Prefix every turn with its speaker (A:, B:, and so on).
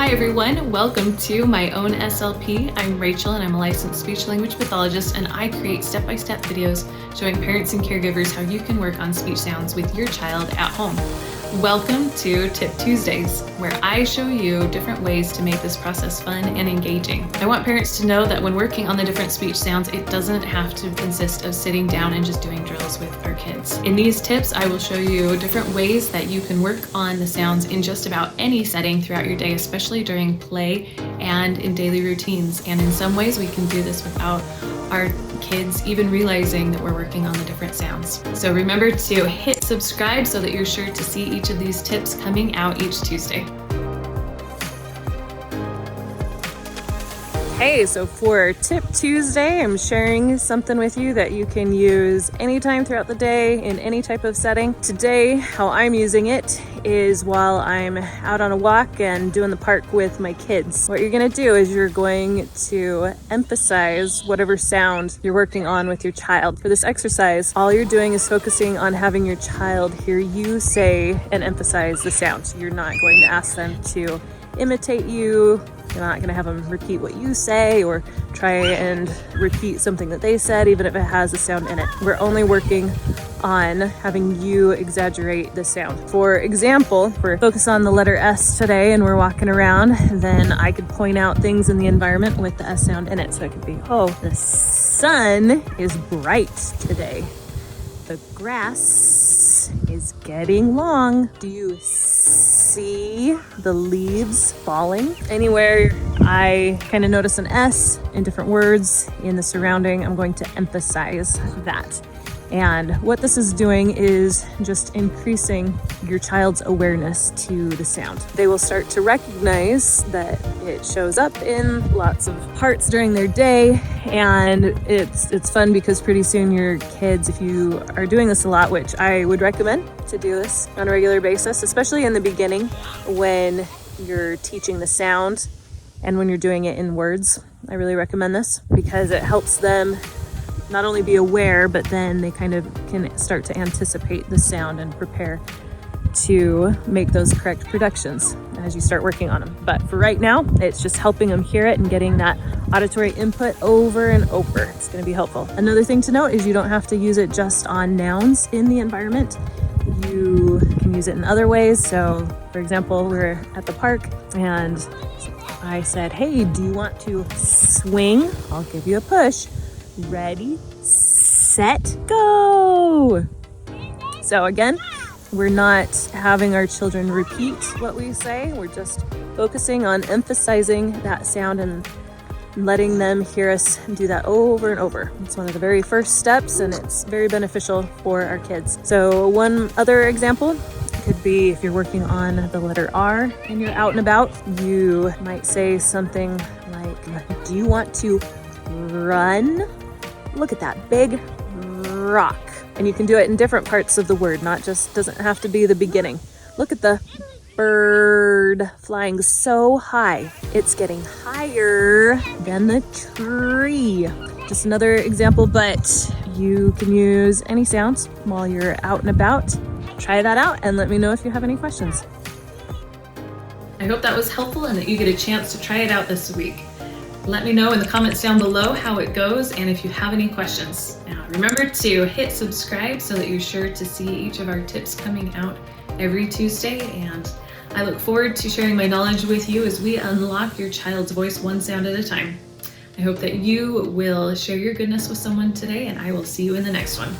A: Hi everyone, welcome to my own SLP. I'm Rachel and I'm a licensed speech language pathologist, and I create step-by-step videos showing parents and caregivers how you can work on speech sounds with your child at home. Welcome to Tip Tuesdays, where I show you different ways to make this process fun and engaging. I want parents to know that when working on the different speech sounds, it doesn't have to consist of sitting down and just doing drills with our kids. In these tips, I will show you different ways that you can work on the sounds in just about any setting throughout your day, especially during play and in daily routines. And in some ways, we can do this without our kids even realizing that we're working on the different sounds. So remember to hit subscribe so that you're sure to see each of these tips coming out each Tuesday. Hey, so for Tip Tuesday, I'm sharing something with you that you can use anytime throughout the day in any type of setting. Today, how I'm using it is while I'm out on a walk and doing the park with my kids. What you're gonna do is you're going to emphasize whatever sound you're working on with your child. For this exercise, all you're doing is focusing on having your child hear you say and emphasize the sound. You're not going to ask them to imitate you. You're not going to have them repeat what you say or try and repeat something that they said, even if it has a sound in it. We're only working on having you exaggerate the sound. For example, if we're focused on the letter S today and we're walking around, then I could point out things in the environment with the S sound in it. So it could be, oh, the sun is bright today. The grass is getting long. Do you see the leaves falling? Anywhere I kind of notice an S in different words in the surrounding, I'm going to emphasize that. And what this is doing is just increasing your child's awareness to the sound. They will start to recognize that it shows up in lots of parts during their day, and it's fun because pretty soon your kids, if you are doing this a lot, which I would recommend to do this on a regular basis, especially in the beginning when you're teaching the sound and when you're doing it in words, I really recommend this because it helps them not only be aware, but then they kind of can start to anticipate the sound and prepare to make those correct productions as you start working on them. But for right now, it's just helping them hear it and getting that auditory input over and over. It's going to be helpful. Another thing to note is you don't have to use it just on nouns in the environment. You can use it in other ways. So for example, we're at the park and I said, hey, do you want to swing? I'll give you a push. Ready, set, go. So again, we're not having our children repeat what we say. We're just focusing on emphasizing that sound and letting them hear us do that over and over. It's one of the very first steps, and it's very beneficial for our kids. So one other example could be if you're working on the letter R and you're out and about, you might say something like, do you want to run? Look at that big rock. And you can do it in different parts of the word, not just, doesn't have to be the beginning. Look at the bird flying so high. It's getting higher than the tree. Just another example, but you can use any sounds while you're out and about. Try that out and let me know if you have any questions. I hope that was helpful and that you get a chance to try it out this week. Let me know in the comments down below how it goes and if you have any questions. Now remember to hit subscribe so that you're sure to see each of our tips coming out every Tuesday, and I look forward to sharing my knowledge with you as we unlock your child's voice one sound at a time. I hope that you will share your goodness with someone today, and I will see you in the next one.